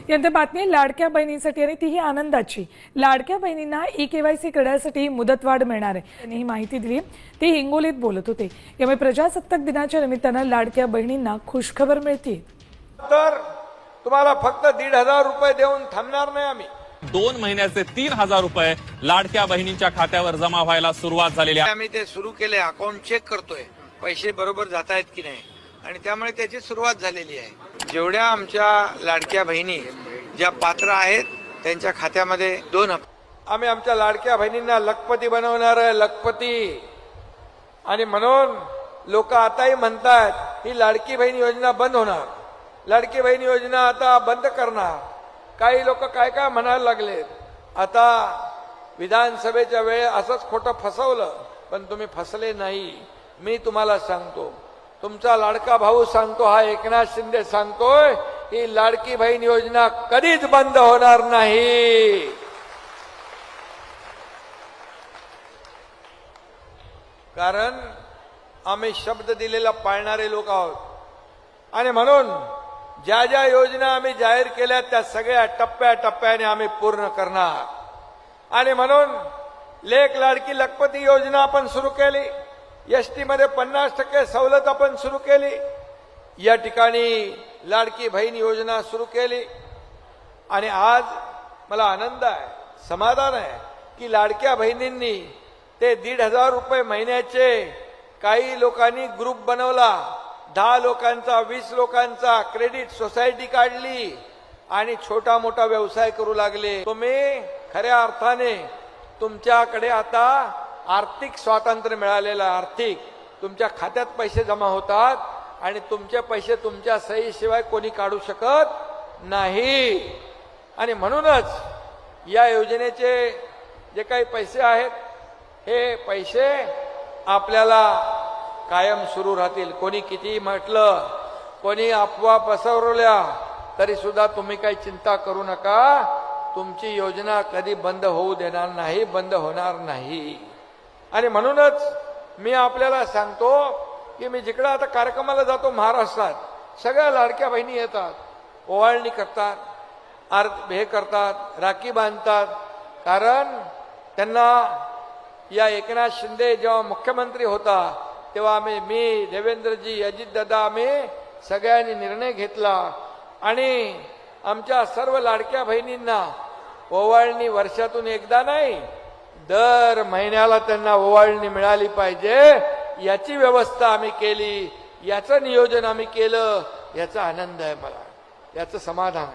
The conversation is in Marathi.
यानंतर बातमी लाडक्या बहिणींसाठी आणि तीही आनंदाची। लाडक्या बहिणींना ई-केवायसी करण्यासाठी मुदतवाढ मिळणार आहे। त्यांनी ही माहिती दिली। ते हिंगोलीत बोलत होते। यामुळे प्रजासत्ताक दिनाच्या निमित्तानं लाडक्या बहिणींना खुशखबर मिळते। तर तुम्हाला फक्त 1,500 रुपये देऊन थांबणार नाही आम्ही। 2 महिन्याचे 3,000 रुपये लाडक्या बहिणींच्या खात्यावर जमा व्हायला सुरुवात झालेली आहे। आम्ही ते सुरू केले, अकाउंट चेक करतोय पैसे बरोबर जात आहेत की नाही, आणि त्यामुळे त्याची सुरुवात झालेली आहे। जेवढ्या आमच्या लाडक्या बहिणी ज्या पात्र आहेत त्यांच्या खात्यामध्ये 2 आम्ही आमच्या लाडक्या बहिणींना लखपती बनवणार आहे, लखपती। आणि म्हणून लोक आताही म्हणतात ही लाडकी बहीण योजना बंद होणार, लाडकी बहीण योजना आता बंद करणार। काही लोक काय काय म्हणायला लागलेत। आता विधानसभेच्या वेळे असंच खोटं फसवलं, पण तुम्ही फसले नाही। मी तुम्हाला सांगतो, तुमचा लाडका भाऊ सांगतो, हा एकनाथ शिंदे सांगतोय, ही लाडकी बहीण योजना कधीच बंद होणार नाही। कारण आम्ही शब्द दिलेला पाळणारे लोक आहोत, आणि म्हणून ज्या ज्या योजना आम्ही जाहीर केल्या त्या सगळ्या टप्प्याटप्प्याने आम्ही पूर्ण करणार। आणि म्हणून लेक लाडकी लखपती योजना आपण सुरू केली, एसटी मध्ये 50% सवलत आपण सुरू केली, या ठिकाणी लाडकी बहीण योजना सुरू केली। आणि आज मला आनंद आहे, समाधान आहे की लाडक्या बहिणींनी ते 1,500 रुपये महिन्याचे काही लोकांनी ग्रुप बनवला, 10 लोकांचा, 20 लोकांचा, क्रेडिट सोसायटी काढली आणि छोटा मोठा व्यवसाय करू लागले। तुम्ही खऱ्या अर्थाने तुमच्याकडे आता आर्थिक स्वातंत्र्य मिळालेलं, आर्थिक तुमच्या खात्यात पैसे जमा होतात आणि तुमचे पैसे तुमच्या सहीशिवाय कोणी काढू शकत नाही। आणि म्हणूनच या योजनेचे जे काही पैसे आहेत हे पैसे आपल्याला कायम सुरू राहतील। कोणी किती म्हटलं, कोणी अफवा पसरवल्या तरी सुद्धा तुम्ही काही चिंता करू नका, तुमची योजना कधी बंद होऊ देणार नाही, बंद होणार नाही। आणि म्हणूनच मी आपल्याला सांगतो की मी जिकडे आता कार्यक्रमाला जातो महाराष्ट्रात, सगळ्या लाडक्या बहिणी येतात, ओवाळणी करतात, हे करतात, राखी बांधतात। कारण त्यांना या एकनाथ शिंदे जेव्हा मुख्यमंत्री होता तेव्हा मी देवेंद्रजी, अजितदादा, आम्ही सगळ्यांनी निर्णय घेतला आणि आमच्या सर्व लाडक्या बहिणींना ओवाळणी वर्षातून एकदा नाही, दर महिन्याला त्यांना ओवाळणी मिळाली पाहिजे, याची व्यवस्था आम्ही केली, याचं नियोजन आम्ही केलं। याचा आनंद आहे मला, याचं समाधान।